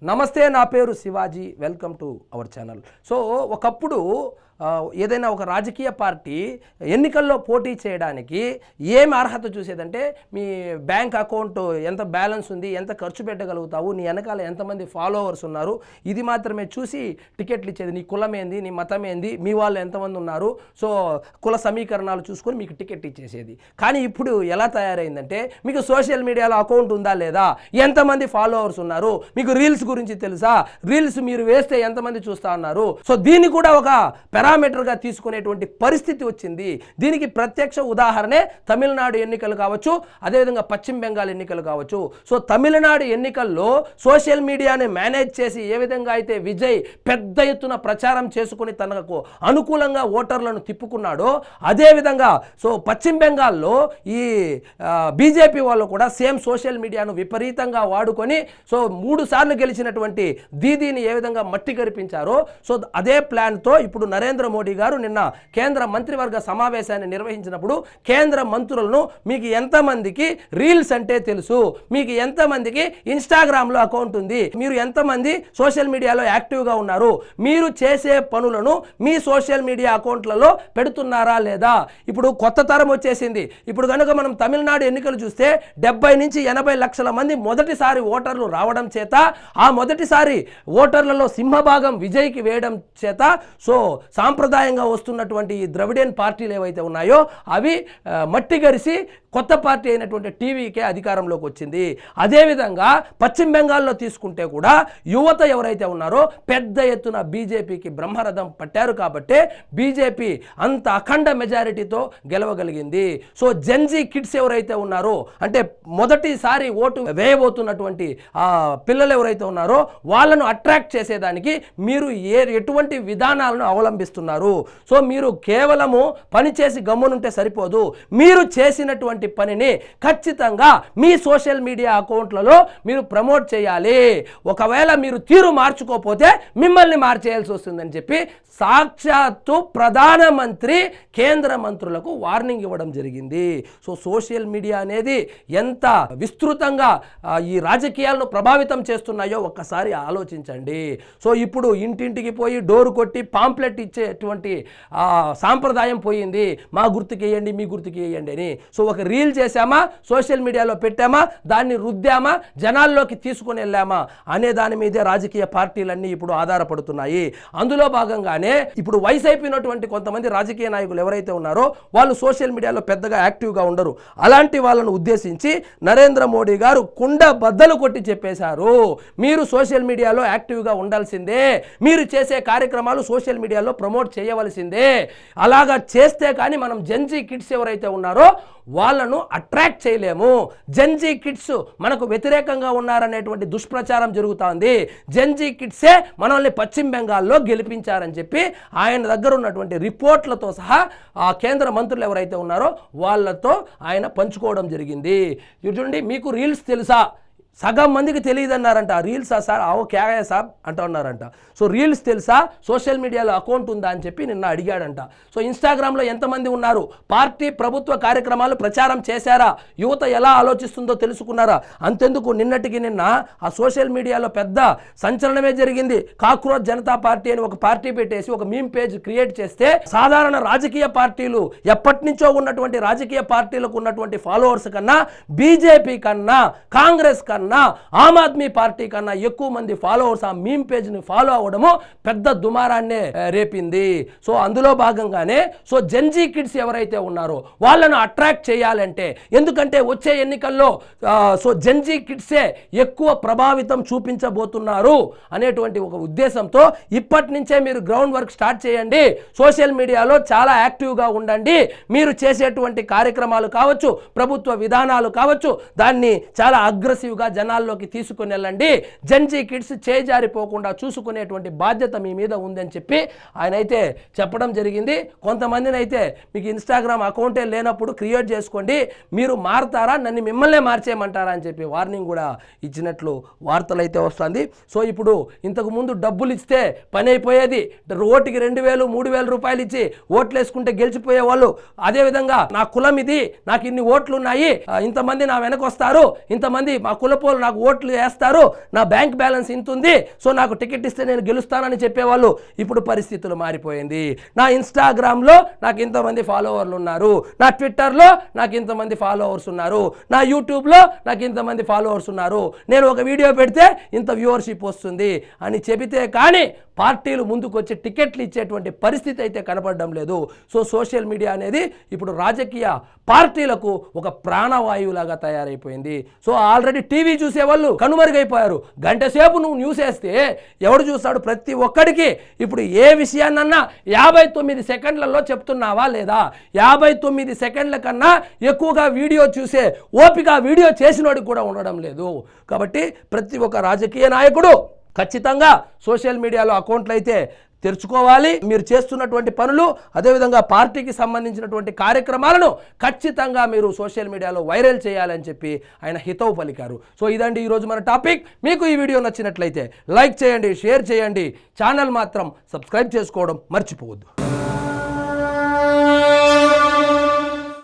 నమస్తే, నా పేరు Shivaji. Welcome to our channel. So ఒకప్పుడు ఏదైనా ఒక రాజకీయ పార్టీ ఎన్నికల్లో పోటీ చేయడానికి ఏమి అర్హత చూసేదంటే మీ బ్యాంక్ అకౌంట్ ఎంత బ్యాలెన్స్ ఉంది, ఎంత ఖర్చు పెట్టగలుగుతావు, నీ వెనకాల ఎంతమంది ఫాలోవర్స్ ఉన్నారు, ఇది మాత్రమే చూసి టికెట్లు ఇచ్చేది. నీ కులం ఏంది, నీ మతం ఏంది, మీ వాళ్ళు ఎంతమంది ఉన్నారు, సో కుల సమీకరణాలు చూసుకొని మీకు టికెట్ ఇచ్చేసేది. కానీ ఇప్పుడు ఎలా తయారైందంటే మీకు సోషల్ మీడియాలో అకౌంట్ ఉందా లేదా, ఎంతమంది ఫాలోవర్స్ ఉన్నారు, మీకు రీల్స్ గురించి తెలుసా, రీల్స్ మీరు వేస్తే ఎంతమంది చూస్తా ఉన్నారు, సో దీన్ని కూడా ఒక పారామీటర్గా తీసుకునేటువంటి పరిస్థితి వచ్చింది. దీనికి ప్రత్యక్ష ఉదాహరణే తమిళనాడు ఎన్నికలు కావచ్చు, అదేవిధంగా పశ్చిమ బెంగాల్ ఎన్నికలు కావచ్చు. సో తమిళనాడు ఎన్నికల్లో సోషల్ మీడియాని మేనేజ్ చేసి ఏ విధంగా అయితే విజయ్ పెద్ద ఎత్తున ప్రచారం చేసుకుని తనకు అనుకూలంగా ఓటర్లను తిప్పుకున్నాడో, అదేవిధంగా సో పశ్చిమ బెంగాల్లో ఈ బీజేపీ వాళ్ళు కూడా సేమ్ సోషల్ మీడియాను విపరీతంగా వాడుకొని సో 3 సార్లు గెలిచినటువంటి దీదీని ఏ విధంగా మట్టి గరిపించారో, సో అదే ప్లాన్తో ఇప్పుడు నరేంద్ర మోడీ గారు నిన్న కేంద్ర మంత్రివర్గ సమావేశాన్ని నిర్వహించినప్పుడు కేంద్ర మంత్రులను మీకు ఎంతమందికి రీల్స్ అంటే తెలుసు, మీకు ఎంతమందికి ఇన్స్టాగ్రామ్లో అకౌంట్ ఉంది, మీరు ఎంతమంది సోషల్ మీడియాలో యాక్టివ్గా ఉన్నారు, మీరు చేసే పనులను మీ సోషల్ మీడియా అకౌంట్లలో పెడుతున్నారా లేదా. ఇప్పుడు కొత్త తరం వచ్చేసింది. ఇప్పుడు కనుక మనం తమిళనాడు ఎన్నికలు చూస్తే 70 నుంచి 80 లక్షల మంది మొదటిసారి ఓటర్లు రావడం చేత, ఆ మొదటిసారి ఓటర్లలో సింహభాగం విజయ్కి వేయడం చేత సో సాంప్రదాయంగా వస్తున్నటువంటి ఈ ద్రవిడియన్ పార్టీలు ఏవైతే ఉన్నాయో అవి మట్టి గరిసి కొత్త పార్టీ అయినటువంటి టీవీకే అధికారంలోకి వచ్చింది. అదేవిధంగా పశ్చిమ బెంగాల్లో తీసుకుంటే కూడా యువత ఎవరైతే ఉన్నారో పెద్ద ఎత్తున బీజేపీకి బ్రహ్మరథం పట్టారు కాబట్టే బీజేపీ అంత అఖండ మెజారిటీతో గెలవగలిగింది. సో జెన్జీ కిడ్స్ ఎవరైతే ఉన్నారో, అంటే మొదటిసారి ఓటు వేయబోతున్నటువంటి పిల్లలు ఎవరైతే ఉన్నారో వాళ్ళను అట్రాక్ట్ చేసేదానికి మీరు ఎటువంటి విధానాలను అవలంబిస్తున్నారు. సో మీరు కేవలము పని చేసి గమ్మునుంటే సరిపోదు, మీరు చేసినటువంటి పనిని ఖచ్చితంగా మీ సోషల్ మీడియా అకౌంట్లలో మీరు ప్రమోట్ చేయాలి. ఒకవేళ మీరు తీరు మార్చుకోకపోతే మిమ్మల్ని మార్చేయాల్సి వస్తుందని చెప్పి సాక్షాత్తు ప్రధానమంత్రి కేంద్ర మంత్రులకు వార్నింగ్ ఇవ్వడం జరిగింది. సో సోషల్ మీడియా అనేది ఎంత విస్తృతంగా ఈ రాజకీయాలను ప్రభావితం చేస్తున్నాయో ఒక్కసారి ఆలోచించండి. సో ఇప్పుడు ఇంటింటికి పోయి డోరు కొట్టి పాంప్లెట్ ఇచ్చేటువంటి సాంప్రదాయం పోయింది. మా గుర్తుకి వేయండి, మీ గుర్తుకి వేయండి అని. సో ఒక రీల్ చేశామా, సోషల్ మీడియాలో పెట్టామా, దాన్ని రుద్దామా, జనాల్లోకి తీసుకుని వెళ్ళామా అనే దాని మీదే రాజకీయ పార్టీలన్నీ ఇప్పుడు ఆధారపడుతున్నాయి. అందులో భాగంగానే ఇప్పుడు వయసు అయిపోయినటువంటి కొంతమంది రాజకీయ నాయకులు ఎవరైతే ఉన్నారో వాళ్ళు సోషల్ మీడియాలో పెద్దగా యాక్టివ్గా ఉండరు. అలాంటి వాళ్ళను ఉద్దేశించి నరేంద్ర మోడీ గారు కుండ బద్దలు కొట్టి చెప్పేశారు, మీరు సోషల్ మీడియాలో యాక్టివ్గా ఉండాల్సిందే, మీరు చేసే కార్యక్రమాలు సోషల్ మీడియాలో ప్రమోట్ చేయవలసిందే. అలాగా చేస్తే కానీ మనం జెన్జీ కిడ్స్ ఎవరైతే ఉన్నారో వాళ్ళను అట్రాక్ట్ చేయలేము. జెన్జీ కిడ్స్ మనకు వ్యతిరేకంగా ఉన్నారనేటువంటి దుష్ప్రచారం జరుగుతోంది. జెన్జీ కిడ్సే మనల్ని పశ్చిమ బెంగాల్లో గెలిపించారని చెప్పి ఆయన దగ్గర ఉన్నటువంటి రిపోర్ట్లతో సహా ఆ కేంద్ర మంత్రులు ఎవరైతే ఉన్నారో వాళ్ళతో ఆయన పంచుకోవడం జరిగింది. చూడండి, మీకు రీల్స్ తెలుసా, సగం మందికి తెలియదన్నారంట. రీల్సా సార్, ఆవో క్యాయా సాబ్ అంటూ ఉన్నారంట. సో రీల్స్ తెలుసా, సోషల్ మీడియాలో అకౌంట్ ఉందా అని చెప్పి నిన్న అడిగాడంట. సో ఇన్స్టాగ్రామ్లో ఎంతమంది ఉన్నారు, పార్టీ ప్రభుత్వ కార్యక్రమాలు ప్రచారం చేశారా, యువత ఎలా ఆలోచిస్తుందో తెలుసుకున్నారా. అంతెందుకు నిన్నటికి నిన్న ఆ సోషల్ మీడియాలో పెద్ద సంచలనమే జరిగింది. కాక్రోచ్ జనతా పార్టీ అని ఒక పార్టీ పెట్టేసి ఒక మీమ్ పేజ్ క్రియేట్ చేస్తే సాధారణ రాజకీయ పార్టీలు ఎప్పటి నుంచో ఉన్నటువంటి రాజకీయ పార్టీలకు ఉన్నటువంటి ఫాలోవర్స్ కన్నా, బీజేపీ కన్నా, కాంగ్రెస్ కన్నా, ఆమ్ ఆద్మీ పార్టీ కన్నా ఎక్కువ మంది ఫాలోవర్స్ ఆ మీమ్ పేజ్ని ఫాలో అవ్వడము పెద్ద దుమారాన్నే రేపింది. సో అందులో భాగంగానే సో జెన్జీ కిడ్స్ ఎవరైతే ఉన్నారో వాళ్ళను అట్రాక్ట్ చేయాలంటే, ఎందుకంటే వచ్చే ఎన్నికల్లో సో జెన్జీ కిడ్సే ఎక్కువ ప్రభావితం చూపించబోతున్నారు అనేటువంటి ఒక ఉద్దేశంతో ఇప్పటి నుంచే మీరు గ్రౌండ్ వర్క్ స్టార్ట్ చేయండి, సోషల్ మీడియాలో చాలా యాక్టివ్గా ఉండండి, మీరు చేసేటువంటి కార్యక్రమాలు కావచ్చు, ప్రభుత్వ విధానాలు కావచ్చు, దాన్ని చాలా అగ్రెసివ్గా జనాల్లోకి తీసుకుని వెళ్ళండి, జెన్జీ కిడ్స్ చేజారిపోకుండా చూసుకునేటువంటి బాధ్యత మీ మీద ఉందని చెప్పి ఆయన అయితే చెప్పడం జరిగింది. కొంతమందిని అయితే మీకు ఇన్స్టాగ్రామ్ అకౌంటే లేనప్పుడు క్రియేట్ చేసుకోండి, మీరు మారుతారా, నన్ను మిమ్మల్నే మార్చేయమంటారా అని చెప్పి వార్నింగ్ కూడా ఇచ్చినట్లు వార్తలు అయితే వస్తుంది. సో ఇప్పుడు ఇంతకు ముందు డబ్బులు ఇస్తే పని అయిపోయేది, ఓటుకి 2000 3000 రూపాయలు ఇచ్చి ఓట్లు వేసుకుంటే గెలిచిపోయే వాళ్ళు. అదేవిధంగా నా కులం ఇది, నాకు ఇన్ని ఓట్లు ఉన్నాయి, ఇంతమంది నా వెనక వస్తారు, ఇంతమంది మా కులపు పోలు నాకు ఓట్లు వేస్తారు, నా బ్యాంక్ బ్యాలెన్స్ ఇంత ఉంది, సో నాకు టికెట్ ఇస్తే నేను గెలుస్తానని చెప్పేవాళ్ళు ఇప్పుడు పరిస్థితులు మారిపోయింది. నా ఇన్స్టాగ్రామ్లో నాకు ఇంతమంది ఫాలోవర్లు ఉన్నారు, నా ట్విట్టర్లో నాకు ఇంతమంది ఫాలోవర్స్ ఉన్నారు, నా యూట్యూబ్లో నాకు ఇంతమంది ఫాలోవర్స్ ఉన్నారు, నేను ఒక వీడియో పెడితే ఇంత వ్యూవర్షిప్ వస్తుంది అని చెబితే కానీ పార్టీలు ముందుకు వచ్చి టికెట్లు ఇచ్చేటువంటి పరిస్థితి అయితే కనపడడం లేదు. సో సోషల్ మీడియా అనేది ఇప్పుడు రాజకీయ పార్టీలకు ఒక ప్రాణవాయువులాగా తయారైపోయింది. సో ఆల్రెడీ టీవీ చూసేవాళ్ళు కనుమరుగైపోయారు. గంట సేపు నువ్వు న్యూస్ వేస్తే ఎవడు చూస్తాడు? ప్రతి ఒక్కడికి ఇప్పుడు ఏ విషయాన్నన్నా 59 సెకండ్లలో చెప్తున్నావా లేదా? 59 సెకండ్ల కన్నా ఎక్కువగా వీడియో చూసే ఓపిక వీడియో చేసినోడికి కూడా ఉండడం లేదు. కాబట్టి ప్రతి ఒక్క రాజకీయ నాయకుడు ఖచ్చితంగా సోషల్ మీడియాలో అకౌంట్లు అయితే తెరుచుకోవాలి. మీరు చేస్తున్నటువంటి పనులు, అదేవిధంగా పార్టీకి సంబంధించినటువంటి కార్యక్రమాలను ఖచ్చితంగా మీరు సోషల్ మీడియాలో వైరల్ చేయాలని చెప్పి ఆయన హితవు పలికారు. సో ఇదండి ఈరోజు మన టాపిక్. మీకు ఈ వీడియో నచ్చినట్లయితే లైక్ చేయండి, షేర్ చేయండి, ఛానల్ మాత్రం సబ్స్క్రైబ్ చేసుకోవడం మర్చిపోవద్దు.